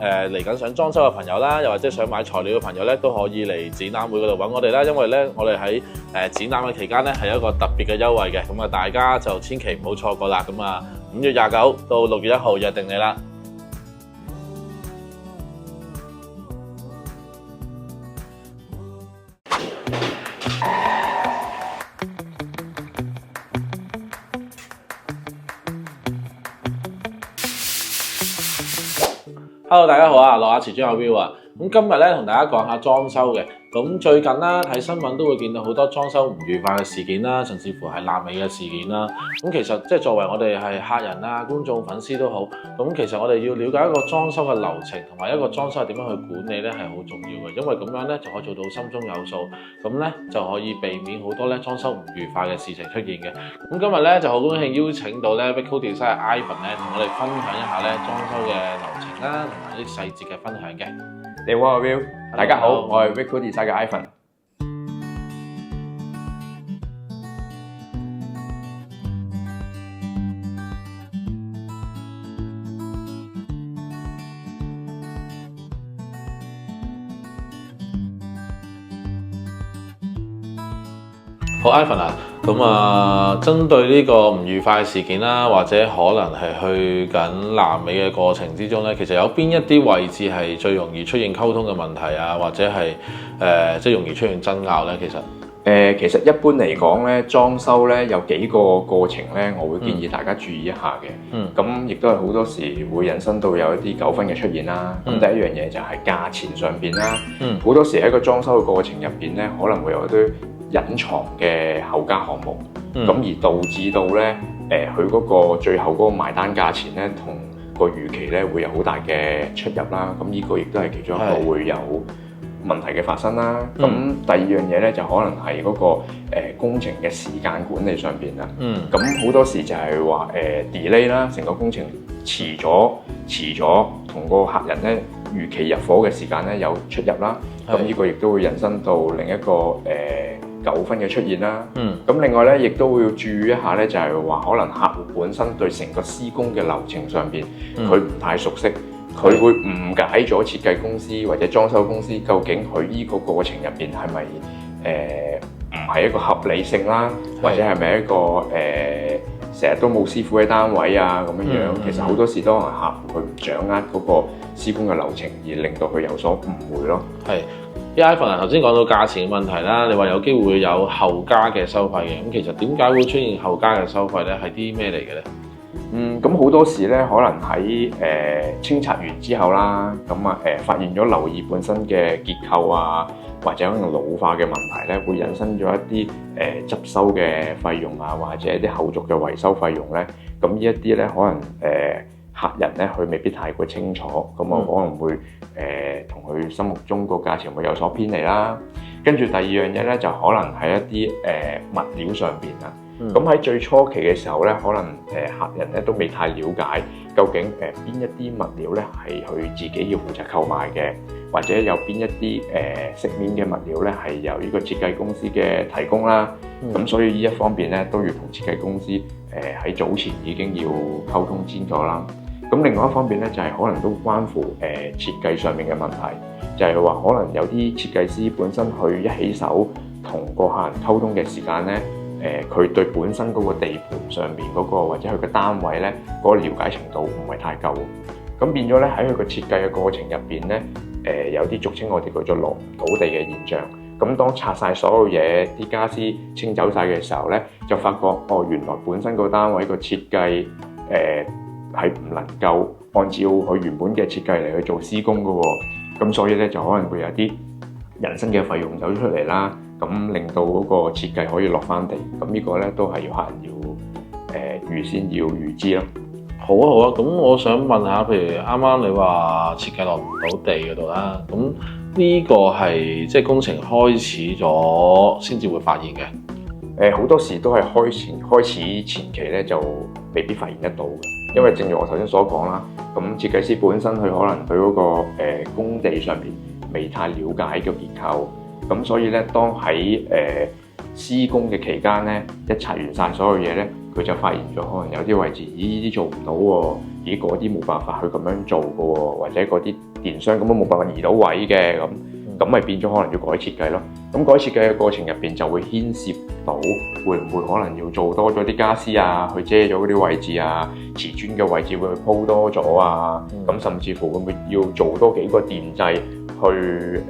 嚟緊想裝修嘅朋友啦，又或者想買材料嘅朋友咧，都可以嚟展覽會嗰度揾我哋啦。因為咧，我哋喺展覽嘅期間咧係一個特別嘅優惠嘅，咁啊大家就千祈唔好錯過啦。咁啊5月29到6月1號約定你啦。Hello， 大家好啊，羅亞瓷磚阿 Will 啊，咁今日咧同大家講下裝修嘅。咁最近啦，睇新聞都會見到好多裝修唔愉快嘅事件啦，甚至乎係爛尾嘅事件啦。咁其實即係作為我哋係客人啊、觀眾、粉絲都好，咁其實我哋要了解一個裝修嘅流程同埋一個裝修係點樣去管理咧，係好重要嘅。因為咁樣咧就可以做到心中有數，咁咧就可以避免好多咧裝修唔愉快嘅事情出現嘅。咁今日咧就好高興邀請到咧 Rico Design 嘅 Ivan 咧，同我哋分享一下咧裝修嘅流程啦，同埋啲細節嘅分享嘅。你好啊 Will， 大家好，我係 Rico Design 嘅 Ivan。好 ，Ivan 啊，咁針對呢個唔愉快嘅事件啦，或者可能係去緊爛尾嘅過程之中咧，其實有邊一啲位置係最容易出現溝通嘅問題啊，或者係即係容易出現爭拗咧？其實一般嚟講咧，裝修咧有幾個過程咧，我會建議大家注意一下嘅。咁亦都係好多時會引申到有一啲糾紛嘅出現啦。咁第一樣嘢就係價錢上邊啦。好多時喺個裝修嘅過程入邊咧，可能會有一堆隱藏嘅後加項目，咁而導致到咧佢嗰個最後嗰個埋單價錢咧，同個預期咧會有好大嘅出入啦。咁呢個亦都係其中一個會有問題嘅發生啦。咁第二樣嘢咧就可能係嗰個工程嘅時間管理上邊啦。咁好多時就係話delay 啦，成個工程遲咗，同個客人咧預期入伙嘅時間咧有出入啦。咁呢個亦都會引申到另一個糾紛嘅出現啦。咁另外咧，亦都會要注意一下咧，就係話可能客戶本身對成個施工嘅流程上邊，佢唔太熟悉，佢會誤解咗設計公司或者裝修公司究竟佢呢個過程入邊係咪唔係一個合理性啦，或者係咪一個成日都冇師傅喺單位啊咁樣樣。其實好多時都係客戶佢唔掌握嗰個施工嘅流程，而令到佢有所誤會咯。係。Ivan 頭先講到價錢嘅問題啦，你話有機會有後加嘅收費嘅，咁其實點解會出現後加嘅收費咧？係啲咩嚟嘅咧？咁好多時咧，可能喺清拆完之後啦，咁發現咗樓宇本身嘅結構啊，或者可能老化嘅問題咧，會引申咗一啲執收嘅費用啊，或者一啲後續嘅維修費用咧。咁呢一啲咧，可能客人咧佢未必太過清楚，咁我可能會同佢心目中個價錢會有所偏離啦。跟住第二樣嘢咧，就可能係一啲物料上邊啊。咁喺最初期嘅時候咧，可能客人咧都未太了解究竟邊一啲物料咧係佢自己要負責購買嘅，或者有邊一啲飾面嘅物料咧係由呢個設計公司嘅提供啦。咁所以呢一方面咧都要同設計公司喺早前已經要溝通清楚啦。咁另外一方面咧，就係可能都關乎設計上面嘅問題，就係話可能有啲設計師本身佢一起手同個客人溝通嘅時間咧，佢對本身嗰個地盤上面嗰個或者佢嘅單位咧嗰個了解程度唔係太夠，咁變咗咧喺佢個設計嘅過程入邊咧，有啲俗稱我哋叫做落唔到地嘅現象。咁當拆晒所有嘢，啲家私清走晒嘅時候咧，就發覺原來本身個單位個設計係唔能夠按照佢原本嘅設計嚟去做施工㗎喎。咁所以咧就可能會有啲人生嘅費用走出嚟啦，咁令到嗰個設計可以落翻地。咁呢個咧都係要客人要預先要預知咯。好啊好啊，咁我想問下，譬如啱啱你話設計落唔到地嗰度啦，咁呢個係即係工程開始咗先至會發現嘅。好多時都係開始前期咧就未必發現得到嘅，因為正如我頭先所講啦，咁設計師本身佢可能對嗰個工地上邊未太了解個結構，咁所以咧當喺施工嘅期間咧，一拆完晒所有嘢咧，佢就發現咗可能有啲位置，咦呢啲做唔到喎，咦嗰啲冇辦法去咁樣做嘅喎，或者嗰啲電箱咁都冇辦法移到位嘅咁咪變咗可能要改設計咯。咁改設計嘅過程入邊就會牽涉到會唔會可能要做多咗啲家私啊，去遮咗嗰啲位置啊，瓷磚嘅位置會鋪多咗啊，咁甚至乎會唔會要做多幾個電掣去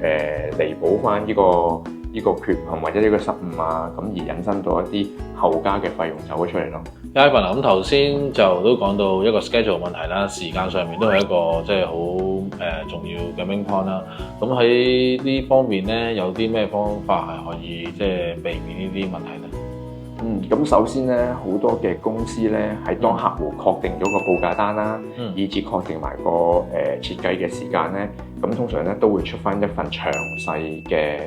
彌補翻呢個缺陷或者呢個失誤啊，咁而引申到一啲後加嘅費用走咗出嚟咯。Ivan 咁頭先就都講到一個 schedule 問題啦，時間上面都係一個即係好重要嘅 main point 啦。咁喺呢方面咧，有啲咩方法係可以即係避免呢啲問題咧？咁首先咧，好多嘅公司咧，喺當客戶確定咗個報價單啦，以至確定埋個設計嘅時間咧，咁通常咧都會出翻一份詳細嘅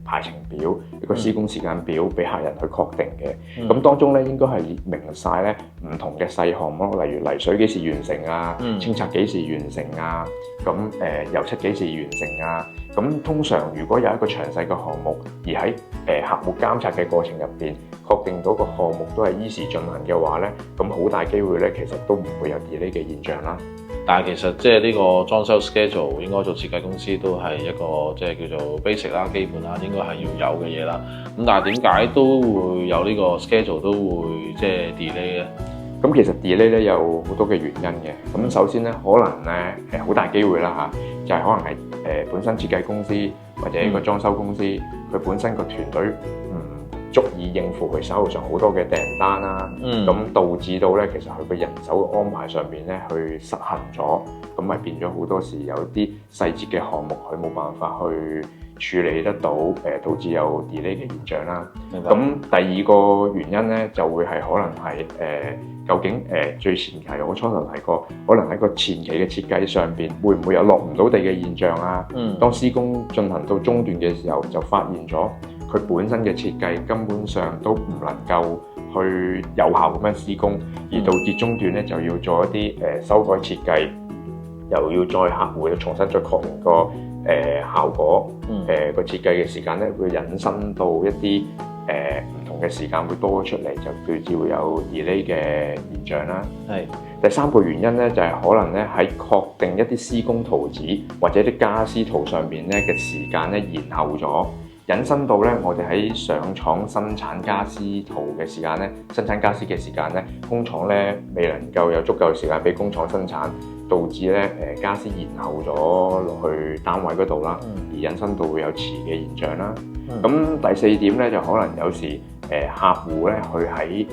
排程表，一個施工時間表俾客人去確定嘅。咁當中咧應該係列明晒咧唔同嘅細項目，例如泥水幾時完成啊，清拆幾時完成啊，咁油漆幾時完成啊。咁通常如果有一個詳細嘅項目，而喺客戶監察嘅過程入邊，確定到個項目都係依時進行嘅話咧，咁好大機會咧，其實都唔會有 delay 嘅現象啦。但係其實即係呢個裝修 schedule 應該做設計公司都係一個即係叫做 basic 啦、基本啦，應該係要有嘅嘢啦。咁但係點解都會有呢個 schedule 都會即係 delay 咧？咁其實 delay 咧有好多嘅原因嘅。咁首先咧，可能咧好大機會啦嚇，就係可能係本身設計公司或者一個裝修公司，佢本身個團隊唔足以應付佢手頭上好多嘅訂單啦。咁導致到咧，其實佢嘅人手安排上邊咧，去失衡咗，咁咪變咗好多時有啲細節嘅項目佢冇辦法去處理得到，導致有 delay 嘅現象啦。咁第二個原因咧，就會係可能係究竟最前期我初頭提過，可能喺個前期嘅設計上邊，會唔會有落唔到地嘅現象啊？當施工進行到中段嘅時候，就發現咗佢本身嘅設計根本上都唔能夠去有效咁樣施工，而導致中段咧就要做一啲修改設計，又要再客戶要重新再確認個效果，個設計嘅時間咧會引申到一啲唔同嘅時間會多出嚟，就導致會有 delay 嘅現象啦。第三個原因咧就係可能咧喺確定一啲施工圖紙或者啲家私圖上邊咧嘅時間咧延後咗。引申到咧，我哋喺上廠生產家私圖嘅時間咧，生產家私嘅時間咧，工廠咧未能夠有足夠嘅時間俾工廠生產，導致咧家私延後咗落去單位嗰度啦，而引申到會有遲嘅現象啦。咁第四點咧就可能有時客戶咧佢喺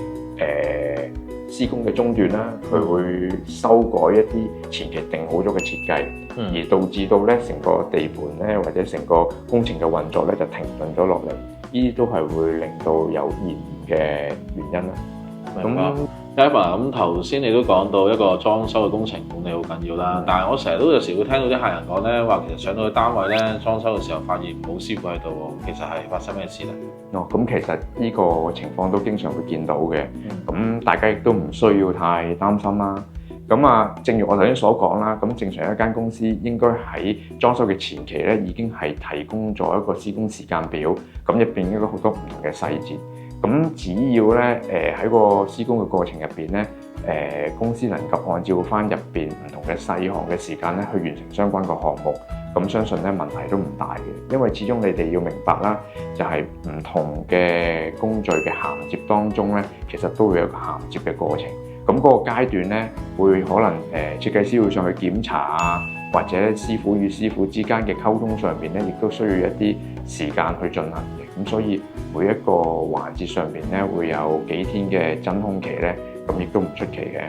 施工嘅中段啦，佢會修改一啲前期定好咗嘅設計，而導致到咧成個地盤咧或者成個工程嘅運作咧就停頓咗落嚟，呢啲都係會令到有延誤嘅原因啦。明白。Ivan 咁頭先你都講到一個裝修嘅工程管理好緊要啦，但係我成日都有時會聽到啲客人講咧，話其實上到去單位咧裝修嘅時候發現冇師傅喺度喎，其實係發生咩事咧？咁其實呢個情況都經常會見到嘅，咁大家亦都唔需要太擔心啦。正如我頭先所講啦，咁正常一間公司應該喺裝修嘅前期咧已經係提供咗一個施工時間表，咁入邊應該好多唔同嘅細節。咁只要咧喺個施工嘅過程入邊咧，公司能夠按照翻入邊唔同嘅細項嘅時間咧去完成相關嘅項目，咁相信咧問題都唔大嘅。因為始終你哋要明白啦，就係唔同嘅工序嘅銜接當中咧，其實都會有個銜接嘅過程。咁嗰個階段咧，會可能設計師會上去檢查啊，或者師傅與師傅之間嘅溝通上邊咧，亦都需要一啲時間去進行嘅。咁所以每一個環節上邊咧，會有幾天嘅真空期咧，咁亦都唔出奇嘅。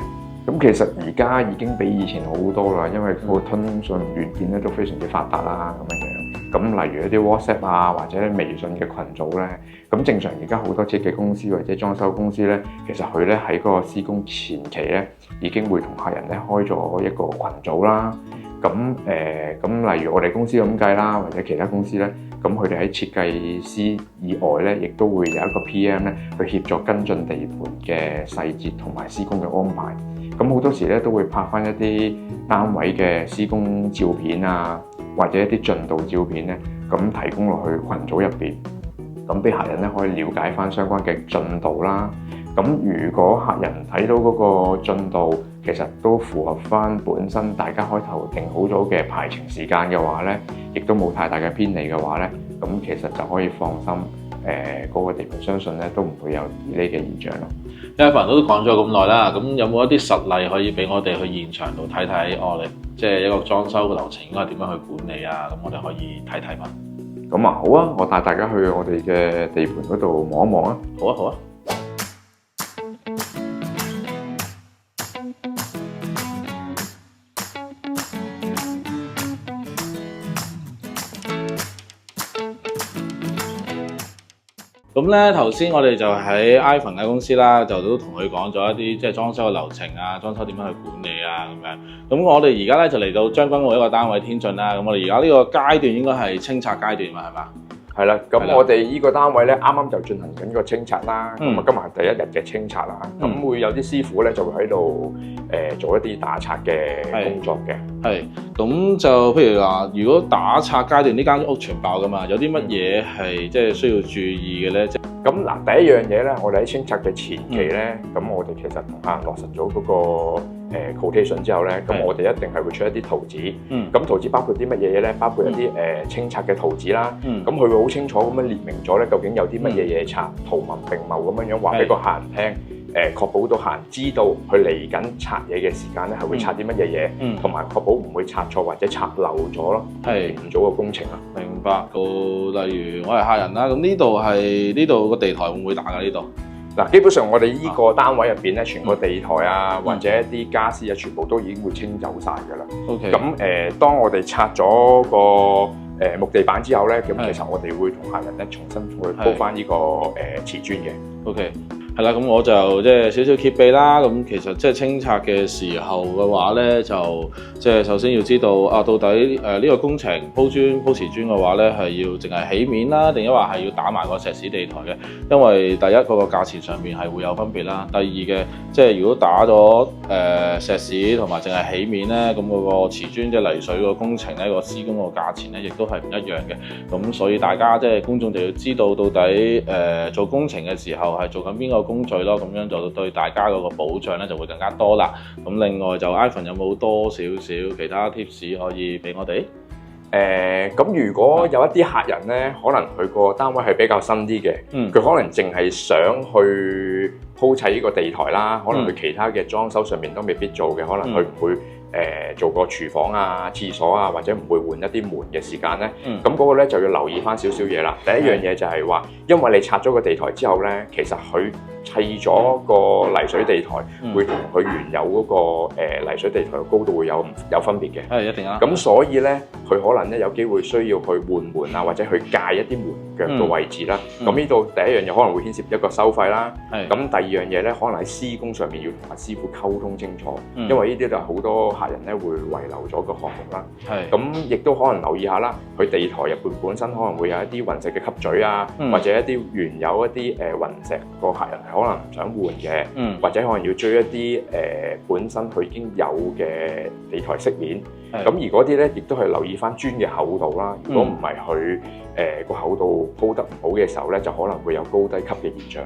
咁其實而家已經比以前好多啦，因為個通訊軟件咧都非常之發達啦，咁樣。咁例如一啲 WhatsApp 啊，或者微信嘅群組咧，咁正常而家好多設計公司或者裝修公司咧，其實佢咧喺嗰個施工前期咧，已經會同客人咧開咗一個群組啦。咁例如我哋公司咁計啦，或者其他公司咧，咁佢哋喺設計師以外咧，亦都會有一個 PM 咧去協助跟進地盤嘅細節同埋施工嘅安排。咁好多時咧都會拍翻一啲單位嘅施工照片啊，或者一啲進度照片咧，咁提供落去群組入邊，咁俾客人咧可以了解翻相關嘅進度啦。咁如果客人睇到嗰個進度其實都符合翻本身大家開頭定好咗嘅排程時間嘅話咧，亦都冇太大嘅偏離嘅話咧，咁其實就可以放心。嗰個地盤相信咧都唔會有呢啲嘅現象咯。Ivan 都講咗咁耐啦，咁有冇一啲實例可以俾我哋去現場度睇睇？你即係一個裝修嘅流程應該點樣去管理啊？咁我哋可以睇睇嘛。咁啊，好啊，我帶大家去我哋嘅地盤嗰度望一望啊。好啊，好啊。咁咧頭先我哋就喺 Ivan 嘅公司啦，就都同佢講咗一啲即係裝修嘅流程啊，裝修點樣去管理啊咁樣。咁我哋而家咧就嚟到將軍澳一個單位天晉啦。咁我哋而家呢個階段應該係清拆階段嘛，係嘛？係啦，咁我哋呢個單位咧啱啱就進行緊個清拆啦。咁啊，今日係第一日嘅清拆啦。咁會有啲師傅咧就會喺度做一啲打拆嘅工作嘅。係，咁就譬如話，如果打拆階段呢間屋全爆噶嘛，有啲乜嘢係即係需要注意嘅咧？咁嗱，第一樣嘢咧，我哋喺清拆嘅前期咧，咁我哋其實同客人落實咗嗰個quotation 之後咧，咁我哋一定係會出一啲圖紙。咁圖紙包括啲乜嘢嘢咧？包括一啲清拆嘅圖紙啦。咁佢會好清楚咁樣列明咗咧，究竟有啲乜嘢嘢拆，圖文並茂咁樣話俾個客人聽。確保到客人知道佢嚟緊拆嘢嘅時間咧，係會拆啲乜嘢嘢，同埋確保唔會拆錯或者拆漏咗咯，唔做個工程啊。明白到，例如我係客人啦，咁呢度個地台會唔會打㗎？呢度嗱，基本上我哋呢個單位入邊咧，全個地台啊，或者一啲傢俬啊，全部都已經會清走晒㗎啦。OK。咁當我哋拆咗個木地板之後咧，咁其實我哋會同客人咧重新去鋪翻呢個瓷磚嘅。OK。係啦，咁我就即係少少揭秘啦。咁其實即係清拆嘅時候嘅話咧，就即係首先要知道到底呢個工程鋪瓷磚嘅話咧，係要淨係起面啦，定抑或係要打埋個石屎地台嘅？因為第一嗰個價錢上面係會有分別啦。第二嘅即係如果打咗石屎同埋淨係起面咧，咁嗰個瓷磚即係泥水個工程咧，個施工個價錢咧，亦都係唔一樣嘅。咁所以大家即係觀眾就要知道到底做工程嘅時候係做緊邊個工序咯，咁樣就對大家嗰個保障咧就會更加多啦。咁另外就 Ivan 有冇多少少其他 tips 可以俾我哋？咁如果有一啲客人咧，可能佢個單位係比較新啲嘅，佢可能淨係想去鋪砌呢個地台啦，可能佢其他嘅裝修上面都未必做嘅，可能佢唔會做個廚房啊、廁所啊，或者唔會換一啲門嘅時間咧，咁嗰個咧就要留意翻少少嘢啦。第一樣嘢就係話，因為你拆咗個地台之後咧，其實佢砌咗個泥水地台，會同佢原有嗰個泥水地台嘅高度會有分別嘅。係一定啦。咁所以咧，佢可能咧有機會需要去換門啊，或者去界一啲門腳嘅位置啦。咁呢度第一樣嘢可能會牽涉一個收費啦。咁第二樣嘢咧，可能喺施工上面要同阿師傅溝通清楚，因為呢啲就係好多客人咧會遺留咗個項目啦。咁亦都可能留意下啦，佢地台入邊本身可能會有一啲雲石嘅吸嘴啊，或者一啲原有一啲雲石個客人可能唔想換嘅，或者可能要追一啲本身佢已經有嘅地台飾面。咁而嗰啲咧，亦都係留意翻磚嘅厚度啦。如果唔係佢個厚度鋪得唔好嘅時候咧，就可能會有高低級嘅現象。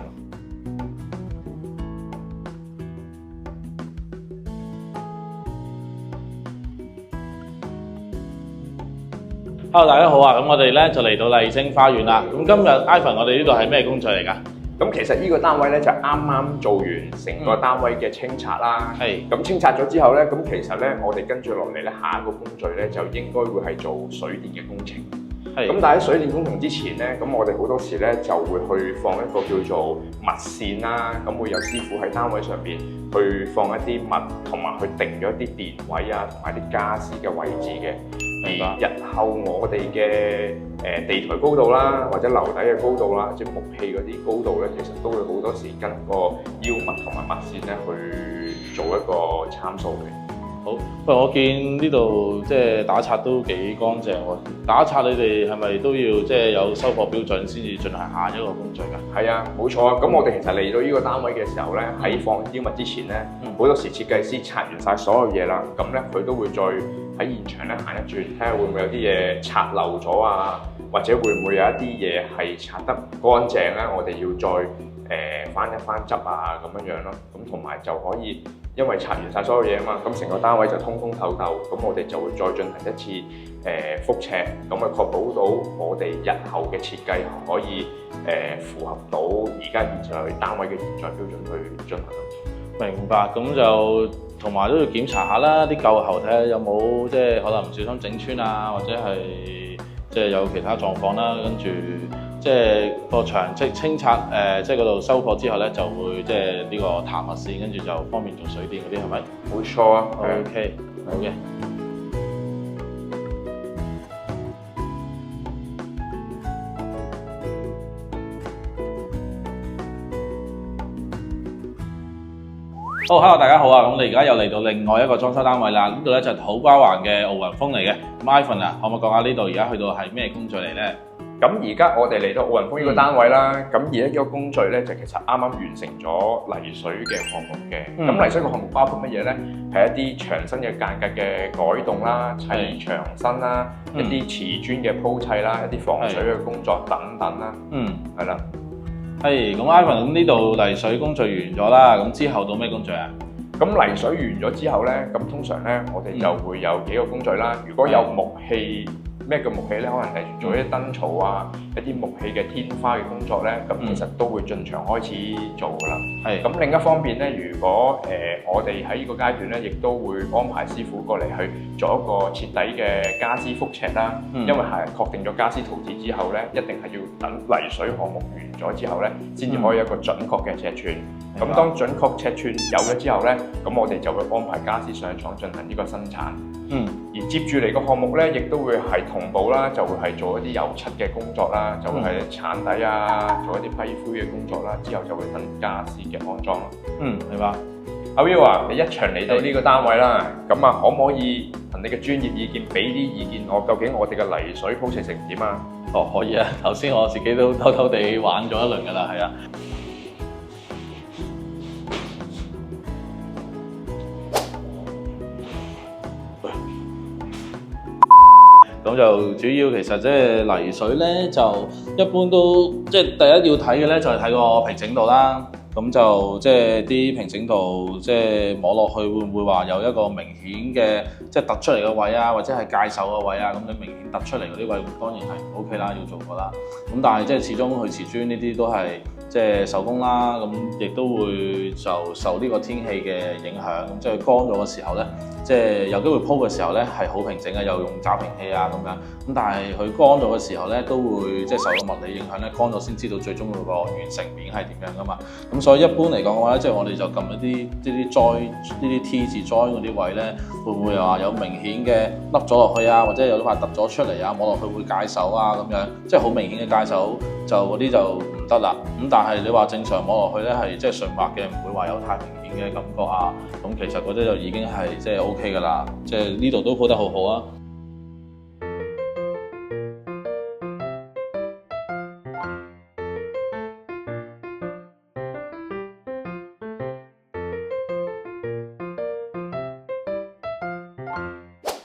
Hello， 大家好啊！咁我哋咧就嚟到麗晶花園啦。咁今日 Ivan， 我哋呢度係咩工序嚟㗎？咁其實呢個單位咧就啱啱做完成個單位嘅清拆啦。咁清拆咗之後咧，咁其實咧我哋跟住落嚟咧，下一個工序咧就應該會係做水電嘅工程。咁但係喺水電工程之前咧，咁我哋好多時咧就會去放一個叫做物線啦。咁會有師傅喺單位上邊去放一啲物，同埋去定咗一啲電位啊，同埋啲傢俬嘅位置嘅。而日後我哋嘅地台高度啦，或者樓底嘅高度啦，即係木器嗰啲高度咧，其實都會好多時跟個腰物同埋物線咧去做一個參數嘅。好，不過我見呢度即係打拆都幾乾淨喎。打拆你哋係咪都要即係有收貨標準先至進行下一個工序㗎？係啊，冇錯啊。咁我哋其實嚟到呢個單位嘅時候咧，喺放腰物之前咧，好多時設計師拆完晒所有嘢啦，咁咧佢都會再喺現場咧行一轉，睇下會唔會有啲嘢拆漏咗啊，或者會唔會有一啲嘢係拆得唔乾淨咧？我哋要再翻一翻執啊咁樣樣咯。咁同埋就可以因為拆完晒所有嘢啊嘛，咁成個單位就通通透透，咁我哋就會再進行一次覆尺，咁啊確保到我哋日後嘅設計可以符合到而家現在單位嘅現在標準去進行。明白，咁就同埋都要檢查下啦，啲舊喉睇下有冇即係可能唔小心整穿啊，或者係即係有其他狀況啦，跟住即係個牆即係清拆即係嗰度收貨之後咧，就會即係呢個彈墨線，跟住就方便做水電嗰啲係咪？冇錯啊。OK， 好嘅。好 ，hello 大家好啊！咁我哋而家又嚟到另外一個裝修單位啦。呢度咧就係土瓜灣嘅奧雲峰嚟嘅。咁 Ivan 啊，可唔可以講下呢度而家去到係咩工序嚟咧？咁而家我哋嚟到奧雲峰呢個單位啦，咁而家呢個工序咧就其實啱啱完成咗泥水嘅項目嘅。咁泥水嘅項目包括乜嘢咧？係一啲牆身嘅間隔嘅改動啦、砌牆身啦、一啲瓷磚嘅鋪砌啦、一啲防水嘅工作等等啦。係啦。係，咁 Ivan 咁呢度泥水工序完咗啦，咁之後到咩工序啊？咁泥水完咗之後咧，咁通常咧我哋就會有幾個工序啦。如果有木器，咩叫木器咧？可能例如做一啲燈槽啊、一啲木器嘅天花嘅工作咧，咁其實都會進場開始做噶啦。係。咁另一方面咧，如果我哋喺呢個階段咧，亦都會安排師傅過嚟去做一個徹底嘅家私覆尺啦。因為係確定咗家私圖紙之後咧，一定係要等泥水項目完咗之後咧，先至可以有一個準確嘅尺寸。咁當準確尺寸有咗之後咧，咁我哋就會安排家私上廠進行呢個生產。而接住嚟個項目咧，亦都會係同步啦，就會係做一啲油漆嘅工作啦，就會係鏟底啊，做一啲批灰嘅工作啦，之後就會等家私嘅安裝咯。明白。阿 Will 啊，你一場嚟到呢個單位啦，咁啊可唔可以憑你嘅專業意見俾啲意見我？究竟我哋嘅泥水鋪設成點啊？哦，可以啊，頭先我自己都偷偷地玩咗一輪㗎啦，係啊。咁就主要其實即係泥水咧，就一般都即係第一要睇嘅咧，就係睇個平整度啦。咁就即係啲平整度，即係摸落去會唔會話有一個明顯嘅即係突出嚟嘅位啊，或者係界手嘅位啊，咁你明顯突出嚟嗰啲位，當然係 OK 啦，要做過啦。咁但係即係始終佢瓷磚呢啲都係即係手工啦，咁亦都會就受呢個天氣嘅影響，咁即係乾咗嘅時候咧，即係有機會鋪嘅時候咧係好平整嘅，又用揸平器啊咁樣。咁但係佢乾咗嘅時候咧，都會即係受到物理影響咧，乾咗先知道最終嗰個完成面係點樣噶嘛。咁所以一般嚟講嘅話咧，即係我哋就撳一啲呢啲 join 呢啲 T 字 join 嗰啲位咧，會唔會話有明顯嘅凹咗落去啊，或者有啲塊突咗出嚟啊，摸落去會界手啊咁樣，即係好明顯嘅界手就嗰啲就唔得啦。咁但係你話正常摸落去咧係即係順滑嘅，唔會話有太明顯嘅感覺啊。咁其實嗰啲就已經係即係 OK 噶啦，即係呢度都鋪得好好啊。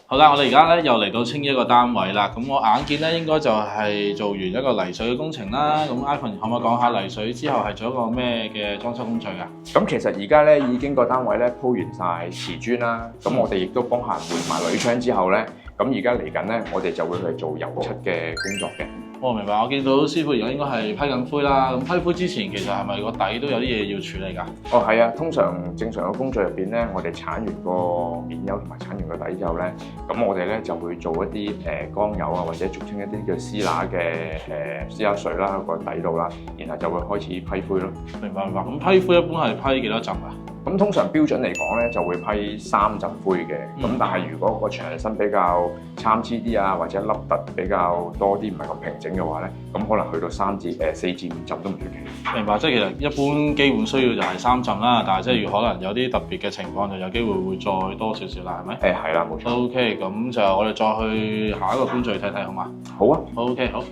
好啦，我哋而家咧又嚟到清一個單位啦。咁我眼見咧應該就係做完一個泥水嘅工程啦。咁 Ivan 可唔可以講下泥水之後係做一個咩嘅裝修工序啊？咁其實而家咧已經個單位咧鋪完晒瓷磚啦。咁我哋亦都幫客人換埋鋁窗之後咧，咁而家嚟緊咧，我哋就會去做油漆嘅工作嘅。我明白，我見到師傅而家應該係批緊灰啦。咁批灰之前其實係咪個底都有啲嘢要處理㗎？哦，係啊，通常正常嘅工序入邊咧，我哋鏟完個面油同埋鏟完個底之後咧，咁我哋咧就會做一啲缸油啊，或者俗稱一啲叫絲乸嘅絲乸水啦，個底度啦，然後就會開始批灰咯。明白明白。咁批灰一般係批幾多浸啊？咁通常標準嚟講咧，就會批3浸灰嘅。咁但係如果個牆身比較參差啲啊，或者凹凸比較多啲，唔係咁平整嘅話咧，咁可能去到4至5浸都唔出奇。明白，即係其實一般基本需要就係3浸啦，但係即係可能有啲特別嘅情況就有機會會再多少少啦，係咪？係啦，冇錯。OK，咁就我哋再去下一個工序睇睇好嘛？好啊。OK，好。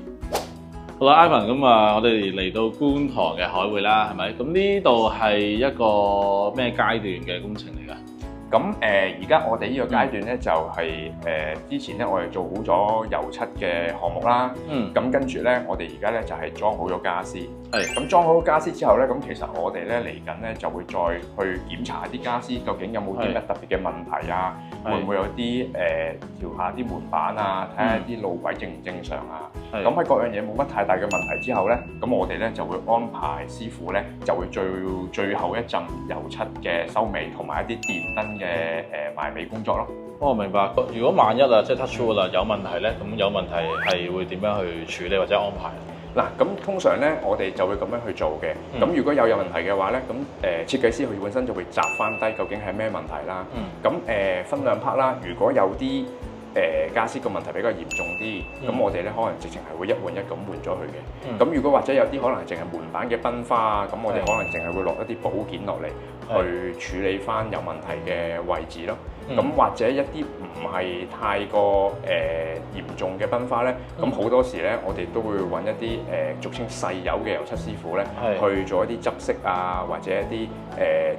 好啦 ，Ivan，咁啊，我哋嚟到觀塘嘅海匯啦，係咪？咁呢度係一個咩階段嘅工程嚟㗎？咁而家我哋呢個階段咧就係之前咧我哋做好咗油漆嘅項目啦。咁跟住咧，我哋而家咧就係裝好咗傢俬。係咁裝好家私之後咧，咁其實我哋咧嚟緊咧就會再去檢查啲家私究竟有冇啲咩特別嘅問題啊，會唔會有啲調下啲門板啊，睇下啲路軌正唔正常啊。咁喺各樣嘢冇乜太大嘅問題之後咧，咁我哋咧就會安排師傅咧就會最後一陣油漆嘅收尾，同埋一啲電燈嘅埋尾工作咯。哦，明白。如果萬一啊，即係 touch wood 啦，有問題咧，咁有問題係會點樣去處理或者安排？嗱，咁通常咧，我哋就會咁樣去做嘅。咁如果有問題嘅話咧，咁設計師佢本身就會摘翻低究竟係咩問題啦。咁分兩 part 啦。如果有啲家私個問題比較嚴重啲，咁我哋咧可能直情係會一換一咁換咗佢嘅。咁如果或者有啲可能淨係門板嘅崩花啊，咁我哋可能淨係會落一啲補件落嚟去處理翻有問題嘅位置咯。咁或者一啲唔係太過嚴重嘅崩花咧，咁好多時咧我哋都會揾一啲俗稱細油嘅油漆師傅咧，去做一啲執色啊，或者一啲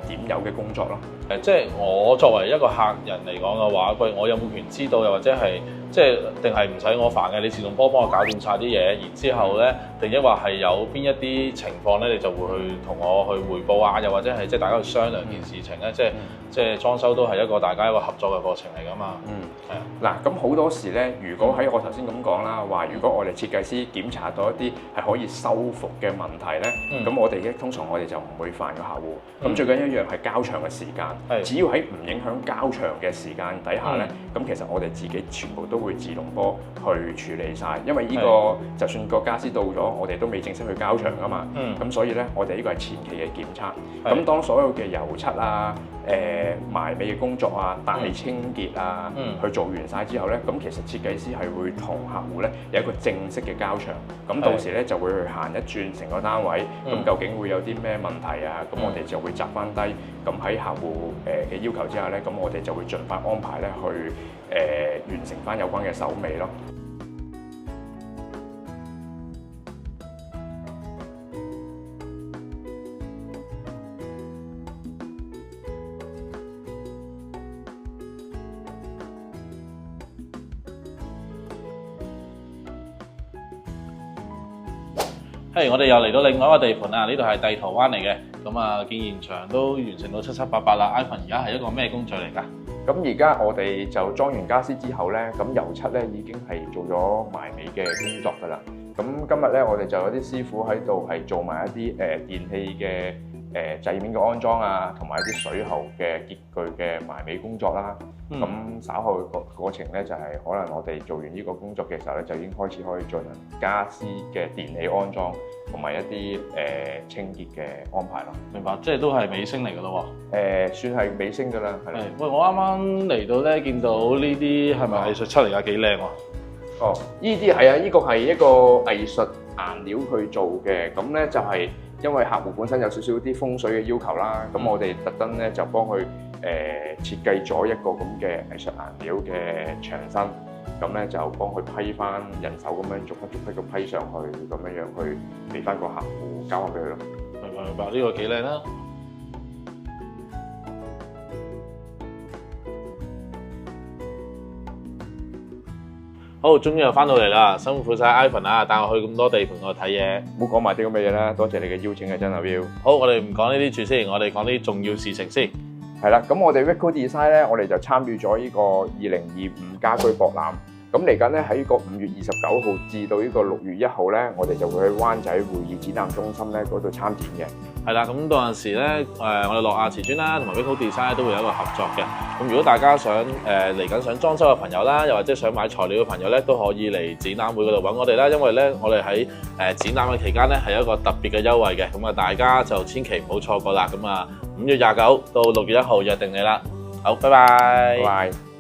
點油嘅工作咯。即係我作為一個客人嚟講嘅話，喂，我有冇權知道，又或者係即係定係唔使我煩嘅？你自動幫我搞掂晒啲嘢，然之後咧，定抑或係有邊一啲情況咧，你就會去同我去匯報啊？又或者係即係大家去商量件事情咧？即係裝修都係一個大家一個合作嘅過程嚟㗎嘛。係啊。嗱，咁好多時咧，如果喺我頭先咁講啦，話如果我哋設計師檢查到一啲係可以修復嘅問題咧，咁我哋通常我哋就唔會煩個客戶。咁最緊要一樣係交場嘅時間。只要喺唔影響交場嘅時間底下咧，咁其實我哋自己全部都會自動波去處理晒，因為呢個就算個家私到咗，我哋都未正式去交場㗎嘛。咁所以咧，我哋呢個係前期嘅檢測。咁當所有嘅油漆啊、埋尾嘅工作啊、大清潔啊，去做完晒之後咧，咁其實設計師係會同客戶咧有一個正式嘅交場。咁到時咧就會去行一轉成個單位，咁究竟會有啲咩問題啊？咁我哋就會摘翻低。咁喺客戶嘅要求之下咧，咁我哋就會盡快安排咧去完成翻有關嘅手尾咯。我哋又嚟到另外一個地盤啦，呢度係帝舵灣嚟嘅。咁啊，見現場都完成到七七八八啦。Ivan 而家係一個咩工序嚟㗎？咁而家我哋就裝完家私之後咧，咁油漆咧已經係做咗埋尾嘅工作㗎啦。咁今日咧，我哋就有啲師傅喺度係做埋一啲電器嘅製面嘅安裝啊，同埋一啲水喉嘅潔具嘅埋尾工作啦。咁稍後個過程咧，就係可能我哋做完呢個工作嘅時候咧，就已經開始可以進行家私嘅電器安裝，同埋一啲清潔嘅安排咯。明白，即係都係尾聲嚟㗎咯喎。算係尾聲㗎啦，係。喂，我啱啱嚟到咧，見到呢啲係咪藝術漆嚟㗎？幾靚喎！哦，呢啲係啊，呢個係一個藝術顏料去做嘅，咁咧就係因為客戶本身有少少啲風水嘅要求啦，咁我哋特登咧就幫佢設計咗一個咁嘅藝術顏料嘅牆身，咁咧就幫佢批翻人手咁樣逐批咁批上去，咁樣去俾翻個客戶交翻俾佢咯。明白，呢個幾靚啦！好，終於又翻到嚟啦，辛苦晒 Ivan 啊，帶我去咁多地盤度睇嘢。唔好講埋啲咁嘅嘢啦，多謝你嘅邀請啊，真係 Will。好，我哋唔講呢啲住先，我哋講啲重要事情先。係啦，咁我哋 Rico Design 咧，我哋就參與咗呢個2025家居博覽。咁嚟緊咧喺呢個5月29號至到呢個6月1號咧，我哋就會喺灣仔會議展覽中心咧嗰度參展嘅。係啦，咁到陣時咧，我哋樂亞瓷磚啦，同埋 Rico Design 都會有一個合作嘅。咁如果大家想嚟緊想裝修嘅朋友啦，又或者想買材料嘅朋友咧，都可以嚟展覽會嗰度揾我哋啦。因為咧，我哋喺展覽嘅期間咧係有一個特別嘅優惠嘅，咁啊大家就千祈唔好錯過啦。咁啊5月29到6月1號約定你啦。好，拜拜。拜拜。